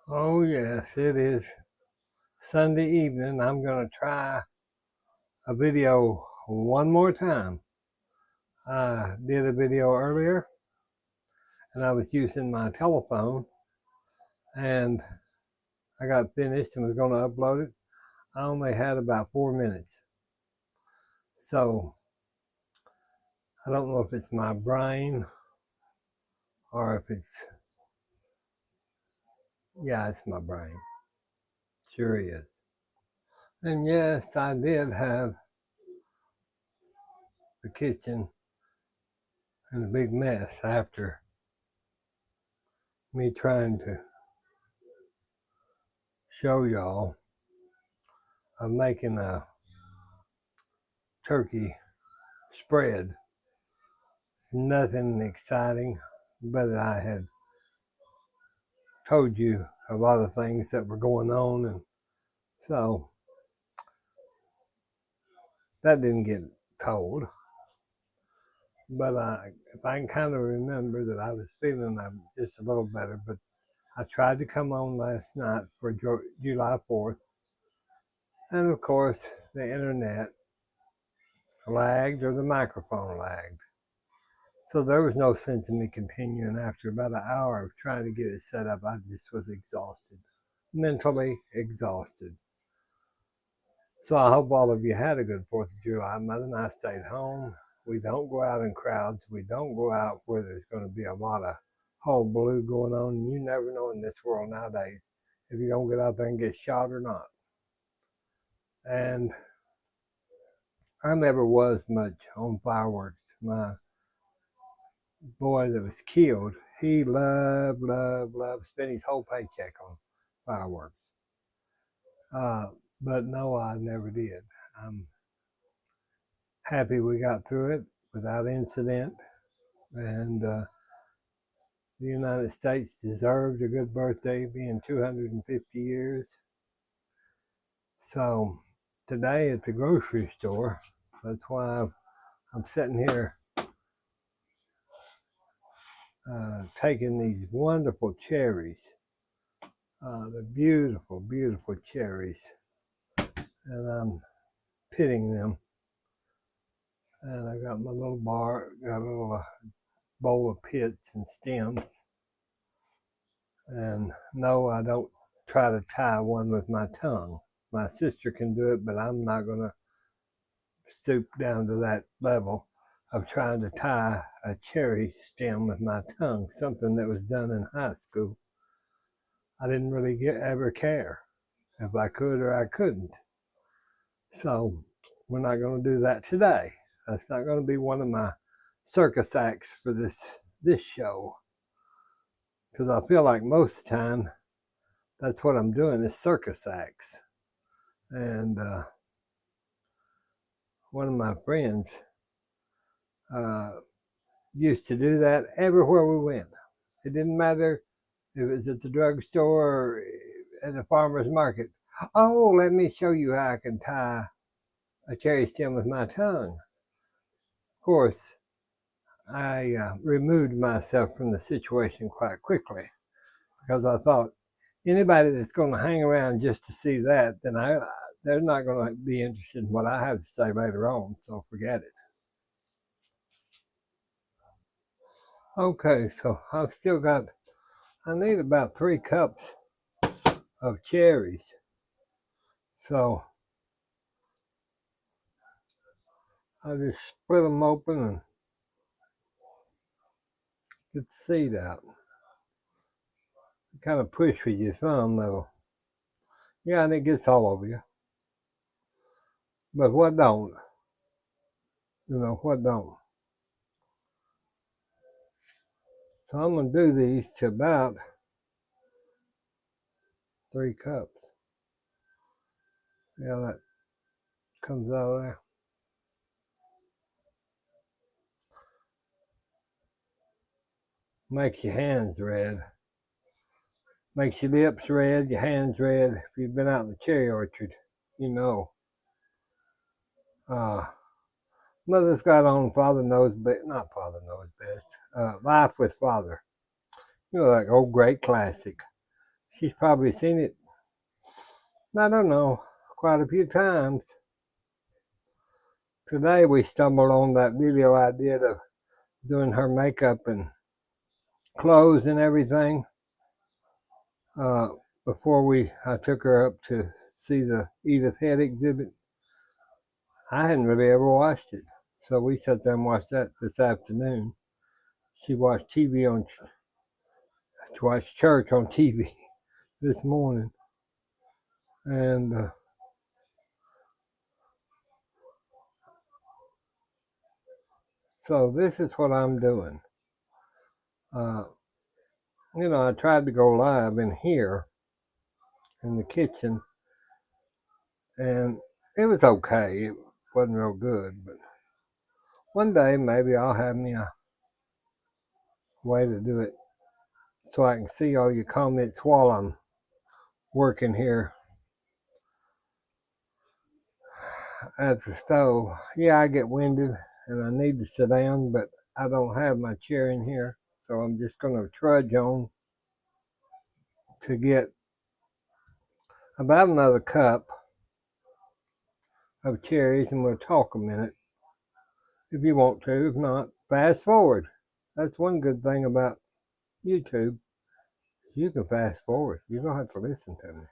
Oh, yes, it is Sunday evening. I'm going to try a video one more time. I did a video earlier and I was using my telephone and I got finished and was going to upload it. I only had about 4 minutes. So I don't know if it's my brain or if it's my brain. Sure is. And yes, I did have the kitchen in a big mess after me trying to show y'all of making a turkey spread. Nothing exciting, but I had told you a lot of things that were going on, and so that didn't get told. But if I can kind of remember that I was feeling just a little better, but I tried to come on last night for July 4th, and of course the internet lagged or the microphone lagged. So there was no sense in me continuing. After about an hour of trying to get it set up, I just was exhausted, mentally exhausted. So I hope all of you had a good 4th of July. Mother and I stayed home. We don't go out in crowds. We don't go out where there's going to be a lot of hullabaloo going on. You never know in this world nowadays if you're going to get out there and get shot or not. And I never was much on fireworks. My boy that was killed, he loved, spent his whole paycheck on fireworks. But no, I never did. I'm happy we got through it without incident. And the United States deserved a good birthday, being 250 years. So today at the grocery store, that's why I'm sitting here taking these wonderful cherries, the beautiful, beautiful cherries, and I'm pitting them. And I got my little got a little bowl of pits and stems. And no, I don't try to tie one with my tongue. My sister can do it, but I'm not going to stoop down to that level of trying to tie a cherry stem with my tongue, something that was done in high school. I didn't really ever care if I could or I couldn't. So we're not going to do that today. That's not going to be one of my circus acts for this show, because I feel like most of the time that's what I'm doing is circus acts. And one of my friends used to do that everywhere we went. It didn't matter if it was at the drugstore or at a farmer's market. Oh, let me show you how I can tie a cherry stem with my tongue. Of course, I removed myself from the situation quite quickly, because I thought anybody that's going to hang around just to see that, then they're not going to be interested in what I have to say later on, so forget it. Okay, so I need about 3 cups of cherries. So I just split them open and get the seed out. Kind of push with your thumb though. Yeah, and it gets all over you. But what don't? What don't? So I'm going to do these to about 3 cups. See how that comes out of there? Makes your hands red. Makes your lips red, your hands red. If you've been out in the cherry orchard, you know. Mother's got on Father Knows Best, not Father Knows Best, Life with Father. That old great classic. She's probably seen it, I don't know, quite a few times. Today we stumbled on that video I did of doing her makeup and clothes and everything. Before I took her up to see the Edith Head exhibit. I hadn't really ever watched it, so we sat there and watched that this afternoon. She watched church on TV this morning, and so this is what I'm doing. I tried to go live in here in the kitchen, and it was okay. It wasn't real good, but one day maybe I'll have me a way to do it so I can see all your comments while I'm working here at the stove. Yeah, I get winded and I need to sit down, but I don't have my chair in here, so I'm just going to trudge on to get about another cup of cherries, and we'll talk a minute if you want to. If not, fast forward. That's one good thing about YouTube. You can fast forward. You don't have to listen to me.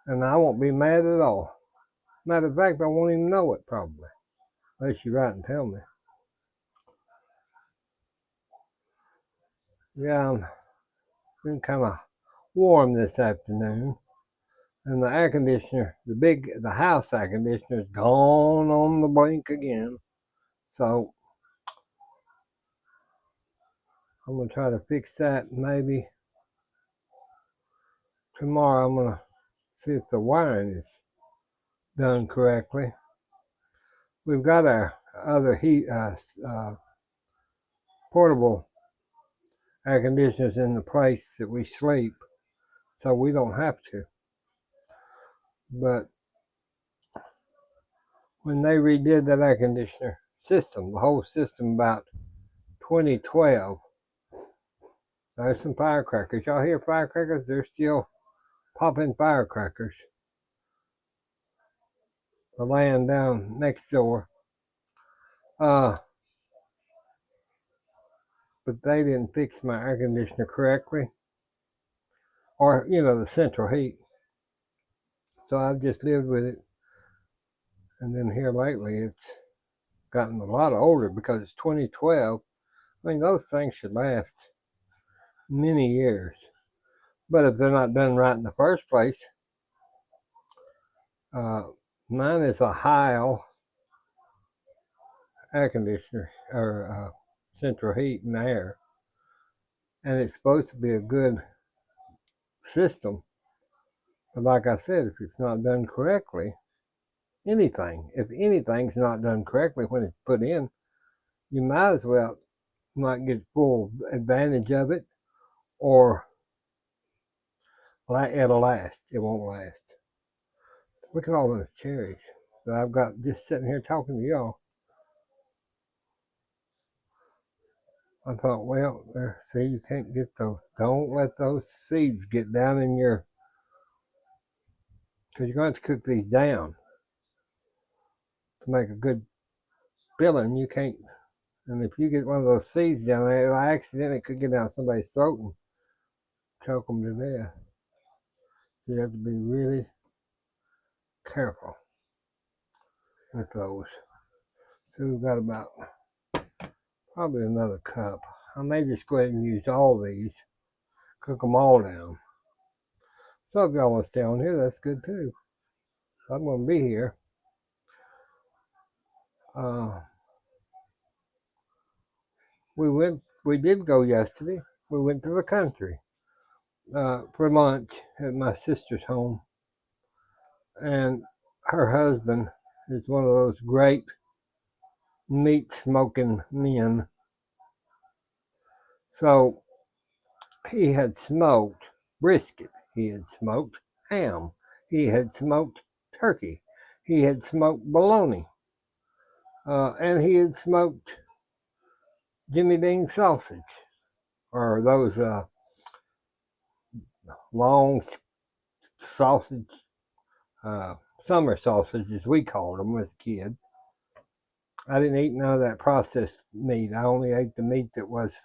And I won't be mad at all. Matter of fact, I won't even know it probably, unless you write and tell me. Yeah, I'm been kind of warm this afternoon. And the air conditioner, the house air conditioner is gone on the blink again. So I'm going to try to fix that. Maybe tomorrow I'm going to see if the wiring is done correctly. We've got our other portable air conditioners in the place that we sleep, so we don't have to. But when they redid that air conditioner system, the whole system about 2012, there's some firecrackers. Y'all hear firecrackers? They're still popping firecrackers. The land down next door. But they didn't fix my air conditioner correctly. Or, the central heat. So I've just lived with it. And then here lately, it's gotten a lot older because it's 2012. I mean, those things should last many years. But if they're not done right in the first place, mine is a Heil air conditioner, or central heat and air. And it's supposed to be a good system. But like I said, if it's not done correctly, if anything's not done correctly when it's put in, you might as well not get full advantage of it, or it'll last. It won't last. Look at all those cherries that I've got just sitting here talking to y'all. I thought, well, see, you can't get those. Don't let those seeds get down in your, because you're going to have to cook these down to make a good filling. You can't, and if you get one of those seeds down there, by accident, it could get down somebody's throat and choke them to death. So you have to be really careful with those. So we've got about probably another cup. I may just go ahead and use all these, cook them all down. So if y'all want to stay on here, that's good too. I'm going to be here. We did go yesterday. We went to the country for lunch at my sister's home. And her husband is one of those great meat smoking men. So he had smoked brisket. He had smoked ham. He had smoked turkey. He had smoked bologna. And he had smoked Jimmy Dean sausage, or those long sausage, summer sausage, as we called them as a kid. I didn't eat none of that processed meat. I only ate the meat that was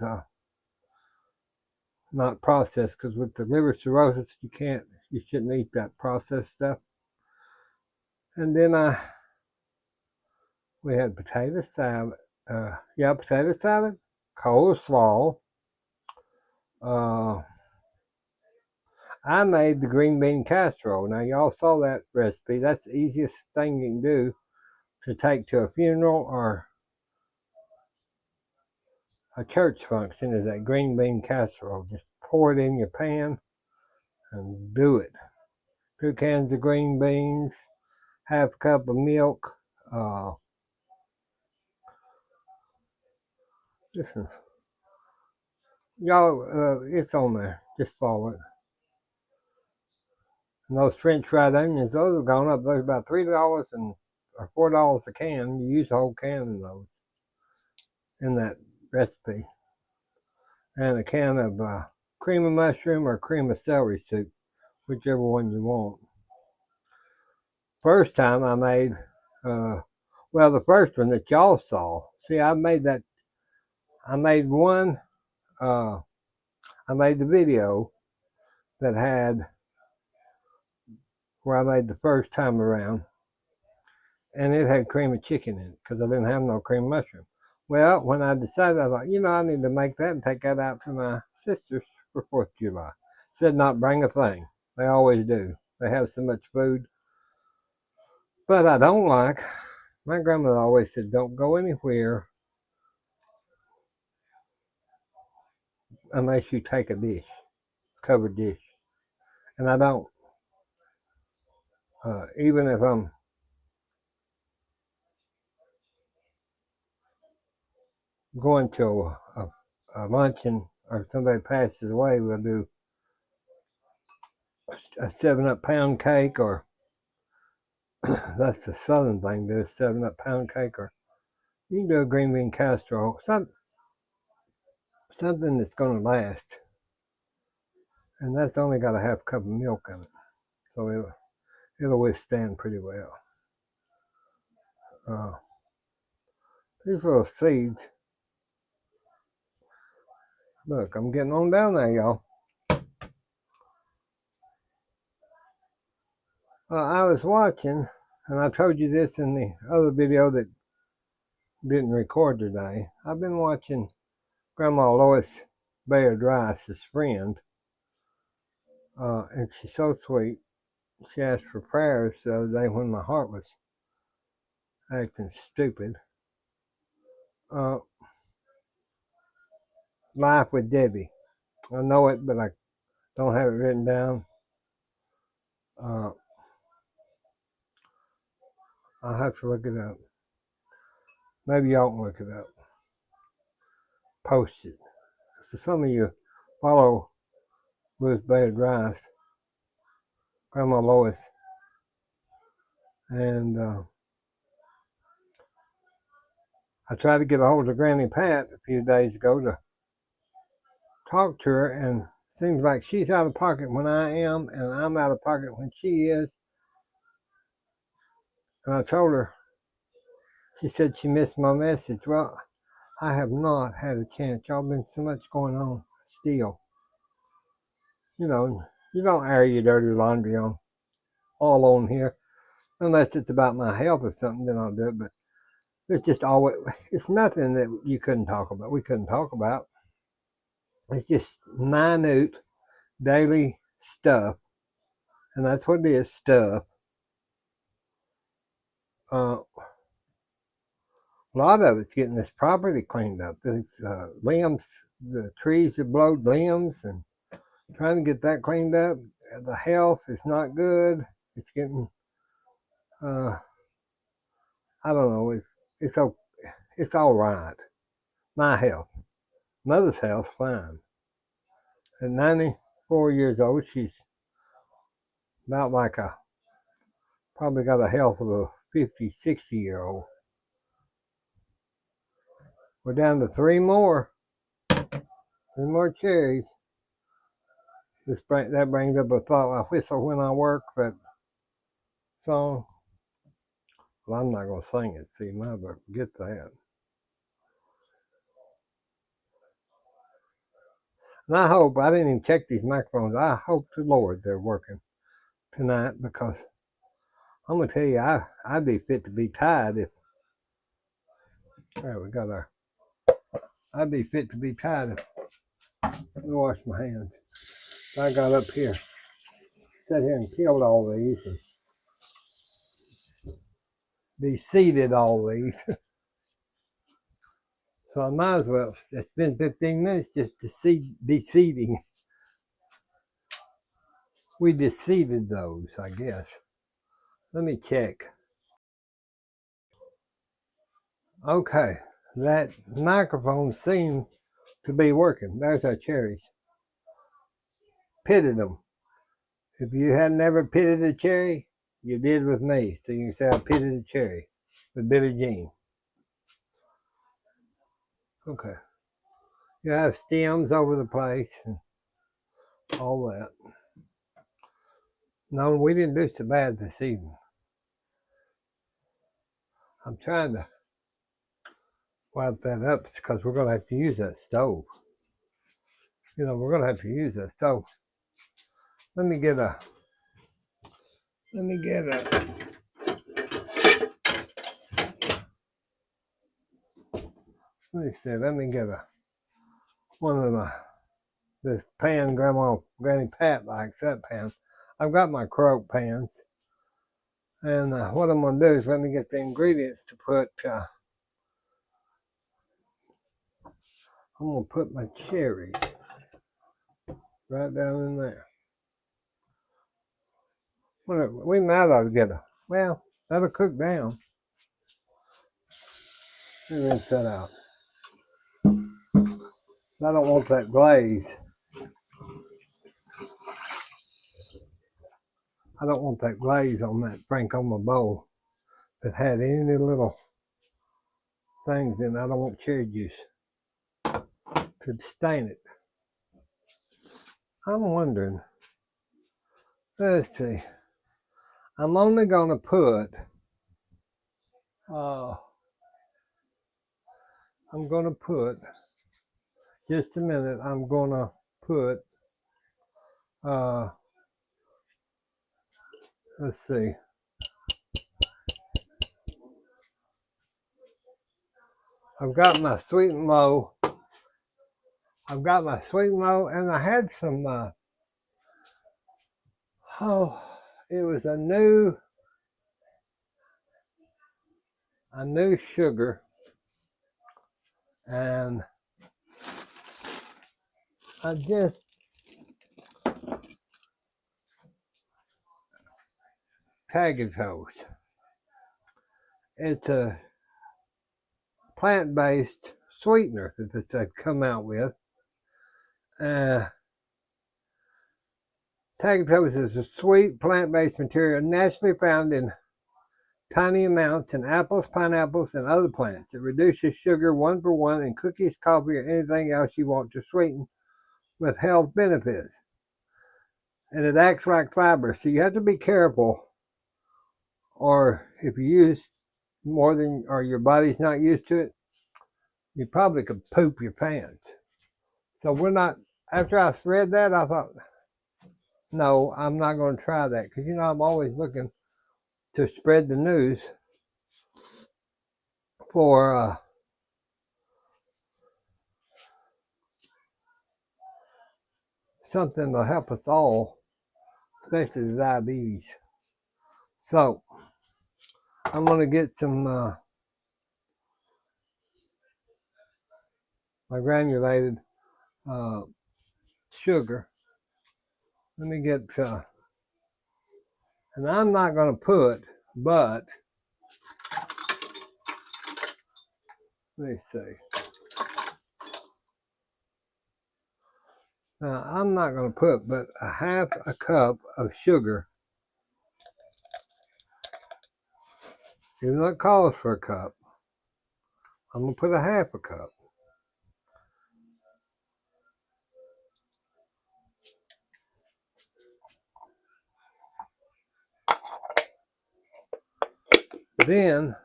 not processed, because with the liver cirrhosis, you shouldn't eat that processed stuff. And then we had potato salad, potato salad, coleslaw. I made the green bean casserole. Now y'all saw that recipe. That's the easiest thing you can do to take to a funeral or a church function, is that green bean casserole. Just pour it in your pan and do it. 2 cans of green beans, half a cup of milk. Listen, y'all, it's on there. Just follow it. And those French fried onions, those have gone up. Those are about $3 or $4 a can. You use a whole can of those in that recipe. And a can of cream of mushroom or cream of celery soup, whichever one you want. First time I made, the first one that y'all saw. See, I made one, I made the video that had where I made the first time around, and it had cream of chicken in it because I didn't have no cream of mushroom. Well, when I decided, I thought, I need to make that and take that out to my sisters for 4th of July. Said not bring a thing. They always do. They have so much food. But I don't like, my grandmother always said, don't go anywhere unless you take a dish, covered dish. And I don't. Even if I'm going to a luncheon or somebody passes away, we'll do a 7-Up pound cake, or that's the southern thing, do a 7-Up pound cake, or you can do a green bean casserole, something that's going to last. And that's only got a half cup of milk in it, so it'll withstand pretty well. These little seeds, look, I'm getting on down there, y'all. I was watching, and I told you this in the other video that didn't record today. I've been watching Grandma Lois Bayard Rice's friend, and she's so sweet. She asked for prayers the other day when my heart was acting stupid. Life with Debbie. I know it, but I don't have it written down. I'll have to look it up. Maybe y'all can look it up. Post it. So some of you follow Ruth Bayard Rice, Grandma Lois, and I tried to get a hold of Granny Pat a few days ago to talk to her, and it seems like she's out of pocket when I am, and I'm out of pocket when she is. And I told her, she said she missed my message. Well, I have not had a chance. Y'all been so much going on still. You don't air your dirty laundry all on here, unless it's about my health or something, then I'll do it. But it's just always, it's nothing that you couldn't talk about. We couldn't talk about. It's just minute daily stuff, and that's what it is, stuff. A lot of it's getting this property cleaned up. These limbs, the trees have blowed limbs, and trying to get that cleaned up. The health is not good. It's getting, I don't know. It's all right. My health, mother's health, fine. At 94 years old, she's about like probably got a health of a 50, 60-year-old. We're down to three more cherries. That brings up a thought. I whistle when I work. That song. Well, I'm not gonna sing it. See, mother, get that. And I hope I didn't even check these microphones. I hope to Lord they're working tonight, because I'm gonna tell you, I'd be fit to be tied if. There we got our. I'd be fit to be tied if. Let me wash my hands. I got up here, sat here and killed all these, and de-seeded all these. So I might as well. It's been 15 minutes just de-seeding. We de-seeded those, I guess. Let me check. Okay, that microphone seemed to be working. There's our cherries. Pitted them. If you had never pitted a cherry, you did with me. So you can say I pitted a cherry with Billie Jean. Okay. You have stems over the place and all that. No, we didn't do so bad this evening. I'm trying to wipe that up because we're going to have to use that stove. You know, we're going to have to use that stove. Let me get a, let me get one of this pan Granny Pat likes, that pan. I've got my croak pans. And what I'm going to do is let me get the ingredients to put, I'm going to put my cherries right down in there. We might ought to get well, that'll cook down. Let me rinse that out. I don't want that glaze. I don't want that glaze on that Frankoma bowl that had any little things in it. I don't want cherry juice to stain it. I'm wondering, let's see, I'm only going to put, just a minute, I'm going to put, let's see, I've got my sweet and low. And I had some, it was a new sugar, and I just Tagatose. It's a plant-based sweetener that they've come out with. Tagatose is a sweet plant-based material naturally found in tiny amounts in apples, pineapples, and other plants. It reduces sugar 1-for-1 in cookies, coffee, or anything else you want to sweeten with health benefits. And it acts like fiber, so you have to be careful, or if you use more than, or your body's not used to it, you probably could poop your pants. So we're not, after I read that, I thought, no, I'm not going to try that, because I'm always looking to spread the news for something to help us all, especially the diabetes. So I'm going to get some my granulated sugar. Let me get, and I'm not going to put, but let me see. Now, I'm not going to put but a half a cup of sugar. Even though it calls for a cup, I'm going to put a half a cup. Then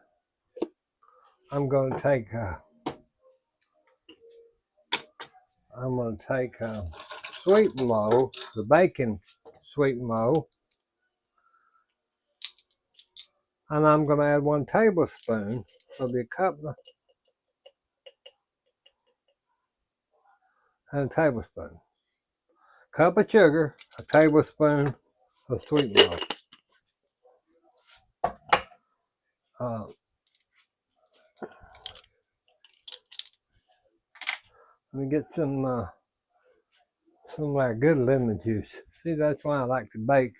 I'm going to take sweet mo, the bacon sweet mo, and I'm going to add 1 tablespoon. It'll be a cup and a tablespoon. Cup of sugar, a tablespoon of sweet mo. Let me get some of that good lemon juice. See, that's why I like to bake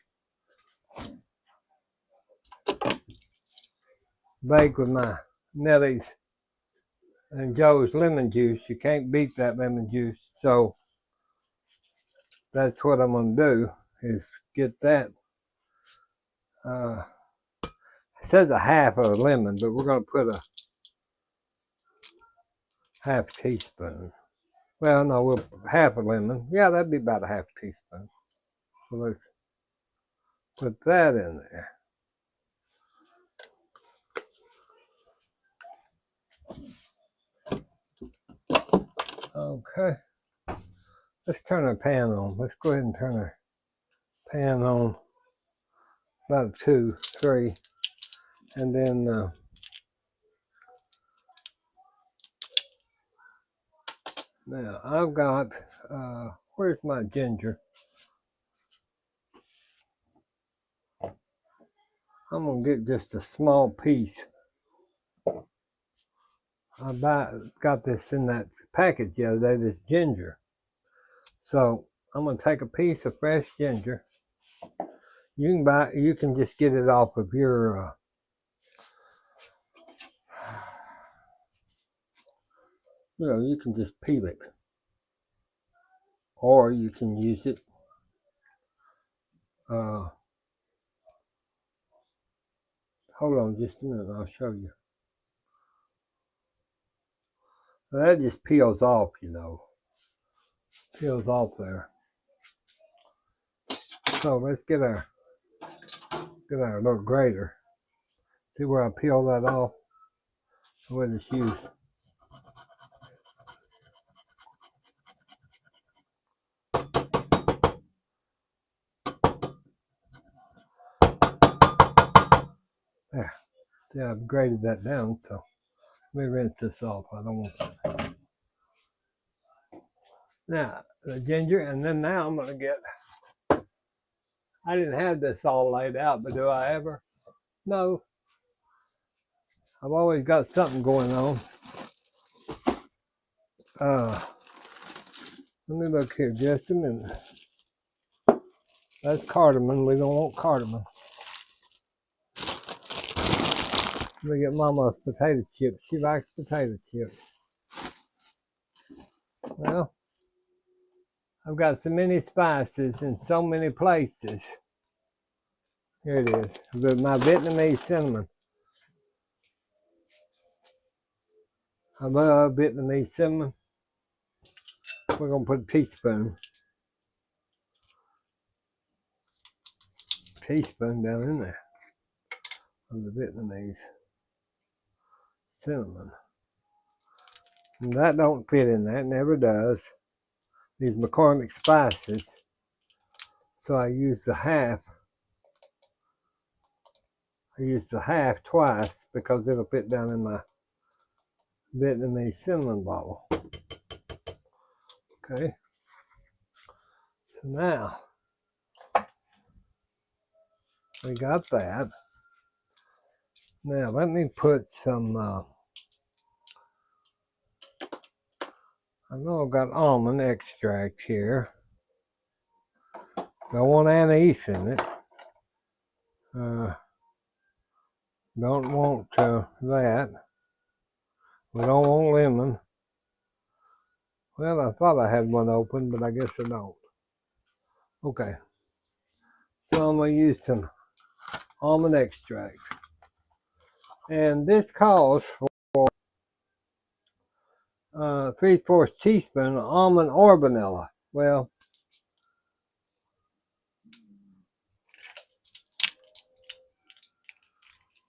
with my Nellie's and Joe's lemon juice. You can't beat that lemon juice. So that's what I'm going to do, is get that. It says a half of a lemon, but we're going to put a half teaspoon. Well, no, we'll half a lemon. Yeah, that'd be about a half teaspoon. So let's put that in there. Okay. Let's turn our pan on. Let's go ahead and turn our pan on about 2, 3. And then now I've got, where's my ginger? I'm going to get just a small piece. I got this in that package the other day, this ginger. So I'm going to take a piece of fresh ginger. You can just get it off of your, you can just peel it. Or you can use it. Hold on just a minute, I'll show you. That just peels off, peels off there. So let's get our little grater. See where I peel that off with the shoes. There. See, I've grated that down, so let me rinse this off. I don't want that. Now, the ginger, and then now I'm going to get, I didn't have this all laid out, but do I ever? No. I've always got something going on. Let me look here just a minute. That's cardamom. We don't want cardamom. Let me get Mama's potato chips. She likes potato chips. Well, I've got so many spices in so many places. Here it is. My Vietnamese cinnamon. I love Vietnamese cinnamon. We're going to put a teaspoon down in there of the Vietnamese cinnamon. And that don't fit in there. It never does. These McCormick spices. So I use the half. I use the half twice because it'll fit down in my Vietnamese cinnamon bottle. Okay. So now we got that. Now let me put some, I know I've got almond extract here. Don't want anise in it. Don't want that. We don't want lemon. Well, I thought I had one open, but I guess I don't. Okay. So I'm going to use some almond extract. And this calls for 3/4 teaspoon of almond or vanilla. Well,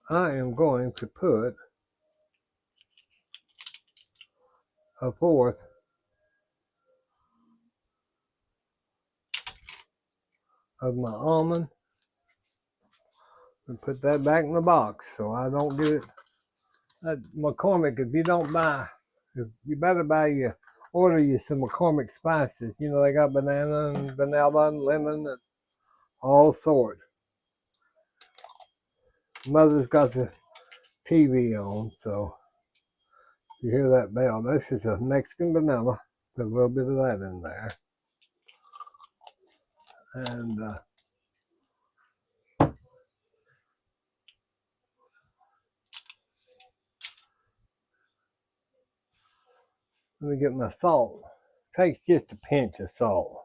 I am going to put a fourth of my almond and put that back in the box so I don't get it. McCormick, if you don't buy, if you better order you some McCormick spices. You know, they got banana and vanilla and lemon and all sorts. Mother's got the TV on, so you hear that bell. This is a Mexican vanilla. Put a little bit of that in there. And let me get my salt. Takes just a pinch of salt.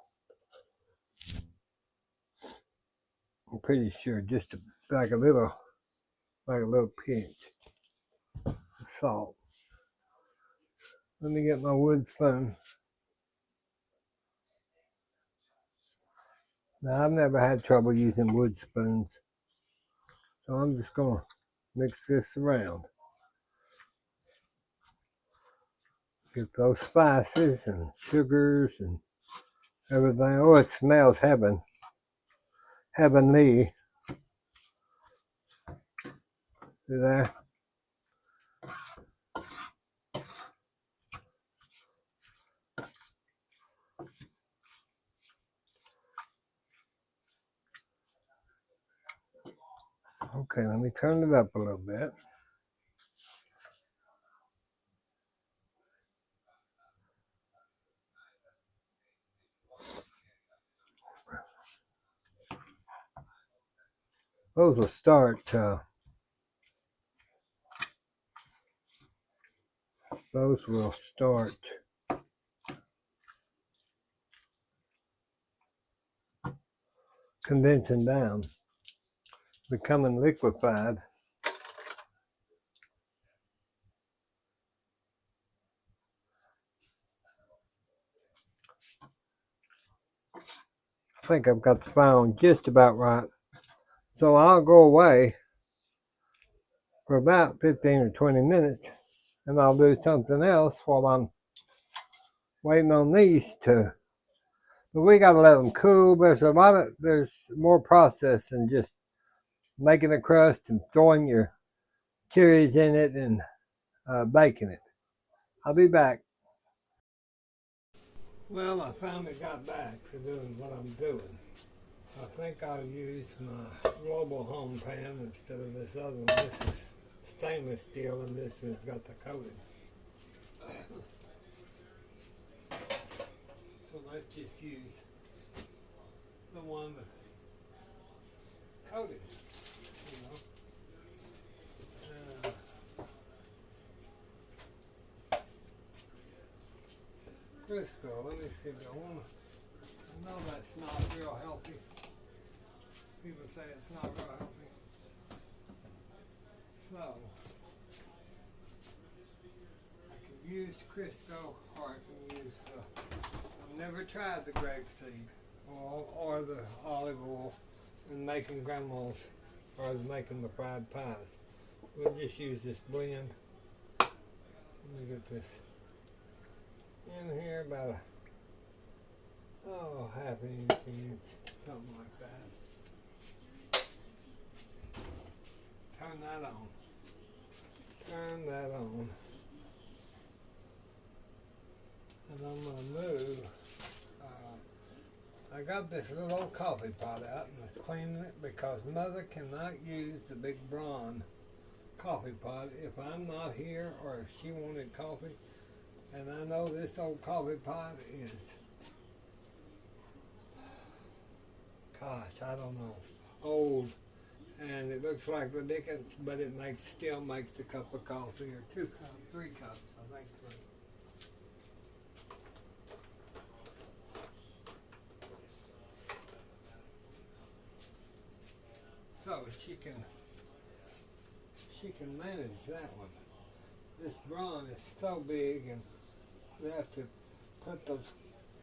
I'm pretty sure just like a little pinch of salt. Let me get my wood spoon. Now, I've never had trouble using wood spoons, so I'm just going to mix this around. Get those spices and sugars and everything. Oh, it smells heavenly. See there? Okay, let me turn it up a little bit. Those will start condensing down, becoming liquefied. I think I've got the fire on just about right. So I'll go away for about 15 or 20 minutes and I'll do something else while I'm waiting on these to. But we got to let them cool. There's more process than just making a crust and throwing your cherries in it and baking it. I'll be back. Well, I finally got back to doing what I'm doing. I think I'll use my global home pan instead of this other one. This is stainless steel and this one's got the coating. So let's just use the one that's coated, you know. Crisco, let me see. I know that's not real healthy. People say it's not real healthy. So, I can use Crisco or I can use I've never tried the grapeseed or the olive oil in making grandma's or making the fried pies. We'll just use this blend. Let me get this in here about half an inch, something like that. Turn that on. And I'm going to move. I got this little old coffee pot out and was cleaning it because Mother cannot use the big bronze coffee pot if I'm not here or if she wanted coffee. And I know this old coffee pot is, gosh, I don't know, old. And it looks like the Dickens, but it still makes a cup of coffee or 2 cups, 3 cups, I think 3. So she can manage that one. This bronze is so big and we have to put those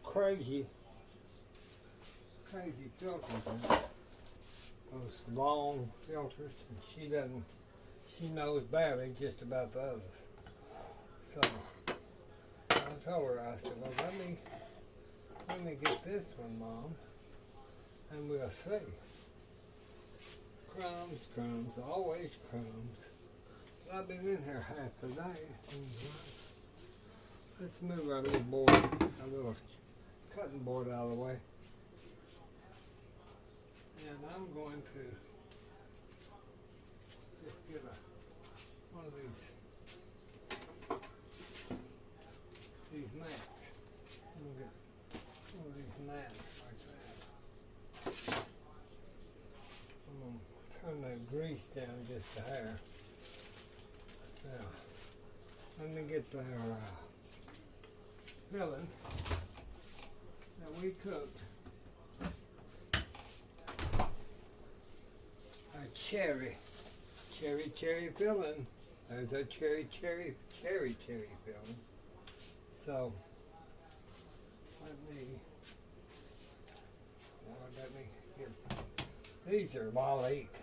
crazy filters in, those long filters, and she doesn't She knows barely just about the others. So I told her, I said, well, let me get this one, Mom, and we'll see. Crumbs, crumbs, always crumbs. But I've been in here half the day. Let's move our little board, our little cutting board out of the way. And I'm going to just get one of these mats. I'm going to get one of these mats like that. I'm going to turn that grease down just a hair. Now, let me get the filling that we cooked. Our cherry filling. There's our cherry filling. So let me get some. These are lalique.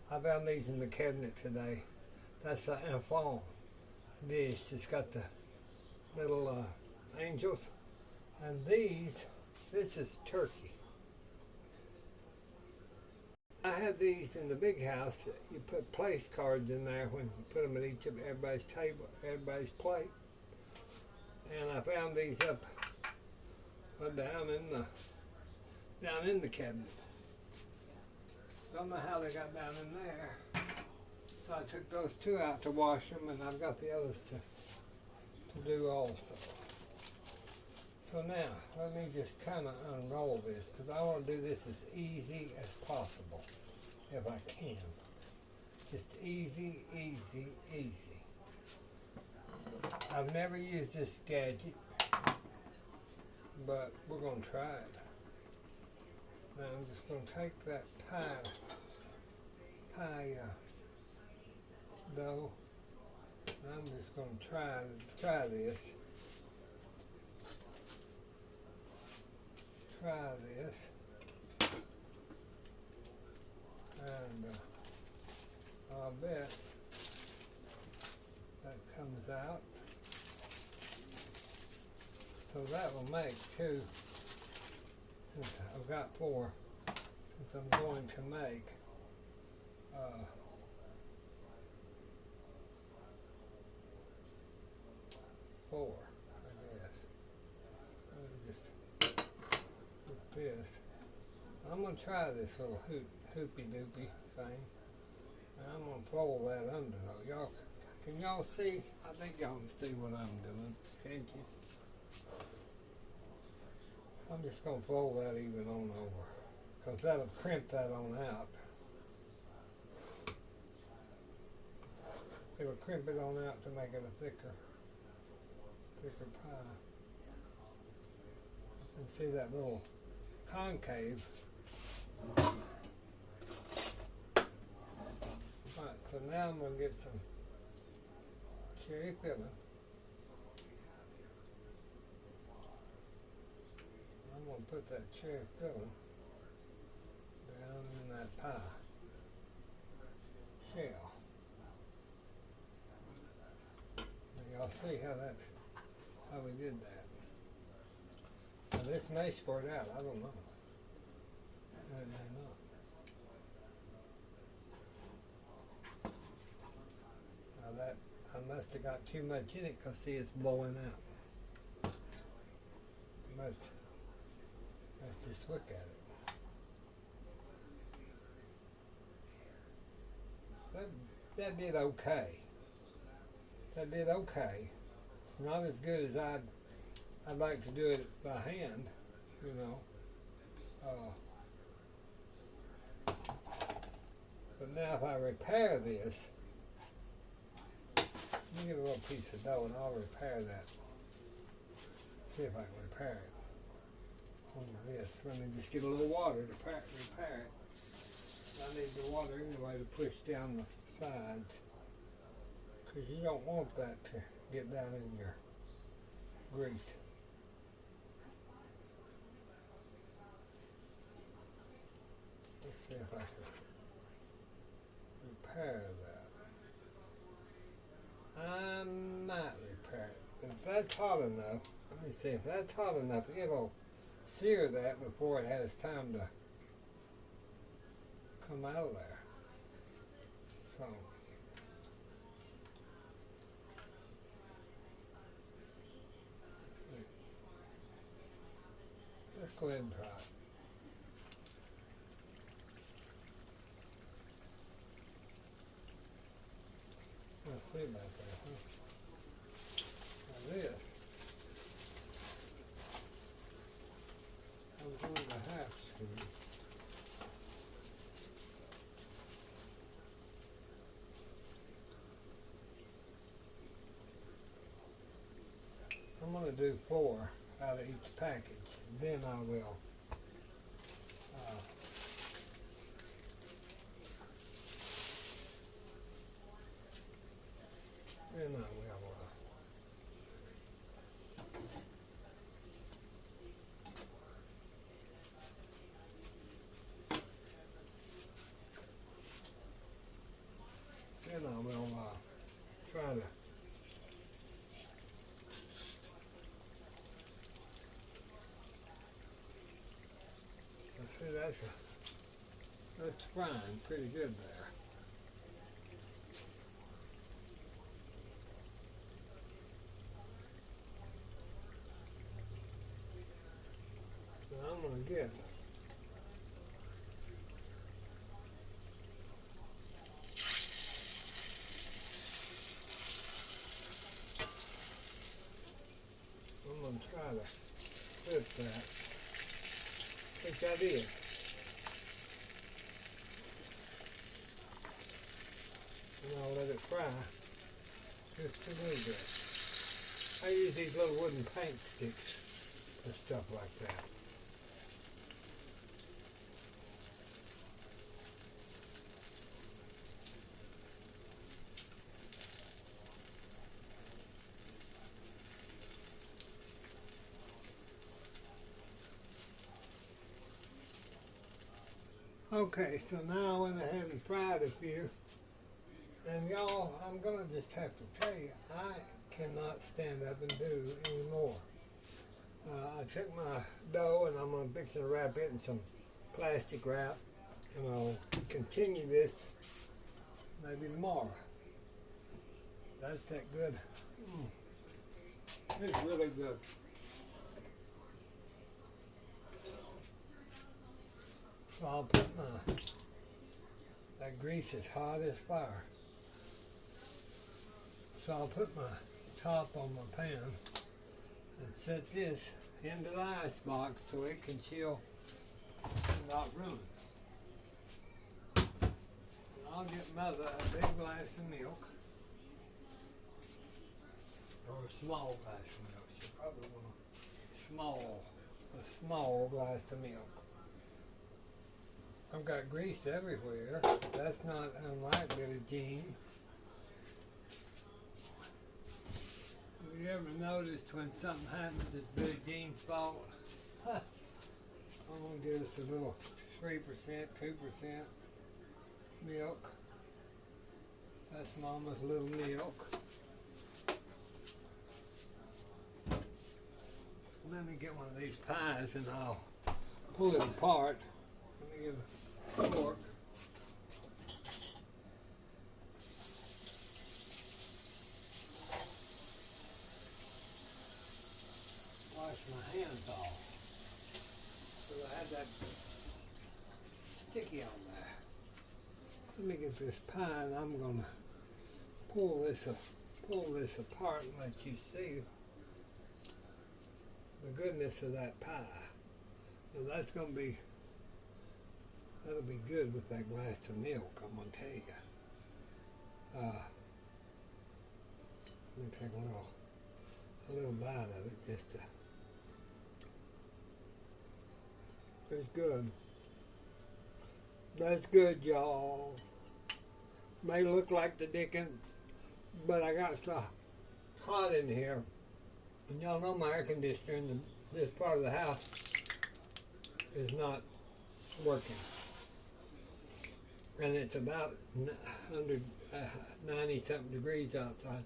I found these in the cabinet today. That's the enfant dish. It's got the little angels. And this is turkey. I had these in the big house. You put place cards in there when you put them at everybody's table, everybody's plate. And I found these up down in the cabinet. Don't know how they got down in there. So I took those two out to wash them, and I've got the others to do also. So now, let me just kind of unroll this, because I want to do this as easy as possible, if I can. Just easy, easy, easy. I've never used this gadget, but we're going to try it. Now I'm just going to take that pie dough, and I'm just going to try this. And I'll bet that comes out. So that will make two, since I've got four, since I'm going to make four, I guess. Let me just put this. I'm going to try this little hoopy doopy thing. And I'm going to fold that under. Can y'all see? I think y'all can see what I'm doing, can't you? I'm just going to fold that even on over, because that'll crimp that on out. It'll crimp it on out to make it a thicker pie. And see that little concave. Alright, so now I'm going to get some cherry filling. I'm going to put that cherry filling down in that pie shell. Now y'all see how we did that. So this may squirt out, I don't know. It may not. Now that, I must have got too much in it, because see, it's blowing out. But let's just look at it. That did okay. That did okay. It's not as good as I'd like to do it by hand, you know. But now if I repair this, let me get a little piece of dough and I'll repair that. See if I can repair it on this. Let me just get a little water to repair it. I need the water anyway to push down the sides, because you don't want that to get down in your grease. Let's see if I can repair that. that's hot enough. Let me see if that's hot enough. It'll sear that before it has time to come out of there. So let's go ahead and try it. Let's see about that, huh? Now this, I'm going to have to I'm going to do 4 out of each package. Then I will then I will try to see that's frying pretty good there. So I'm gonna get I'm gonna try to flip that. Which I did. And I'll let it fry just a little bit. I use these little wooden paint sticks for stuff like that. Okay, so now I went ahead and fried a few. And y'all, I'm gonna just have to tell you, I cannot stand up and do anymore. I took my dough and I'm gonna fix it, wrap it in some plastic wrap, and I'll continue this maybe tomorrow. That's that good. It's really good. So I'll put that grease is hot as fire. So I'll put my top on my pan and set this into the ice box so it can chill and not ruin. And I'll get Mother a big glass of milk, or a small glass of milk. She probably want a small glass of milk. I've got grease everywhere. That's not unlike Billie Jean. Have you ever noticed when something happens it's Billie Jean's fault? Huh. I'm going to give us a little 3%, 2% milk. That's Mama's little milk. Let me get one of these pies and I'll pull it apart. Let me get a fork. Wash my hands off. So I had that sticky on there. Let me get this pie and I'm gonna pull this apart and let you see the goodness of that pie. Now that'll be good with that glass of milk, I'm gonna tell you. Let me take a little bite of it just to. It's good. That's good, y'all. May look like the dickens, but I got so hot in here. And y'all know my air conditioner in this part of the house is not working. And it's about 90 something degrees outside.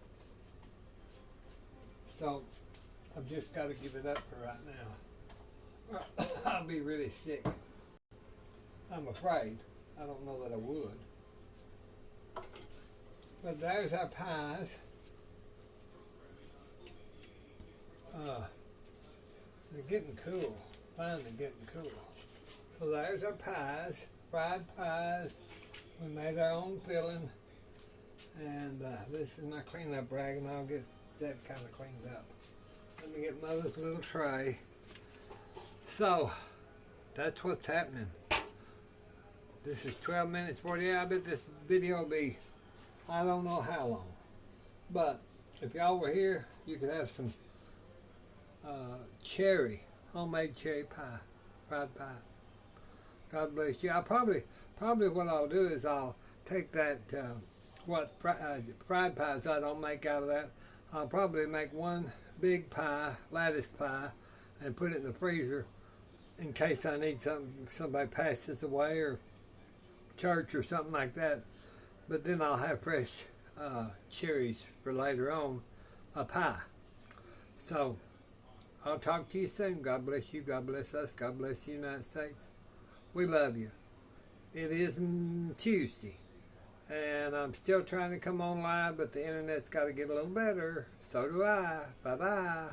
So I've just got to give it up for right now. I'll be really sick. I'm afraid. I don't know that I would. But there's our pies. They're getting cool. Finally getting cool. So there's our pies, fried pies. We made our own filling. And this is my cleanup rag, and I'll get that kind of cleaned up. Let me get Mother's little tray. So, that's what's happening. This is 12 minutes 48. I bet this video will be, I don't know how long. But if y'all were here, you could have some homemade cherry pie, fried pie. God bless you. I probably what I'll do is I'll take that fried pies I don't make out of that. I'll probably make one big pie, lattice pie, and put it in the freezer in case I need something. Somebody passes away or church or something like that. But then I'll have fresh cherries for later on, a pie. So I'll talk to you soon. God bless you. God bless us. God bless the United States. We love you. It is Tuesday, and I'm still trying to come on live, but the internet's got to get a little better. So do I. Bye-bye.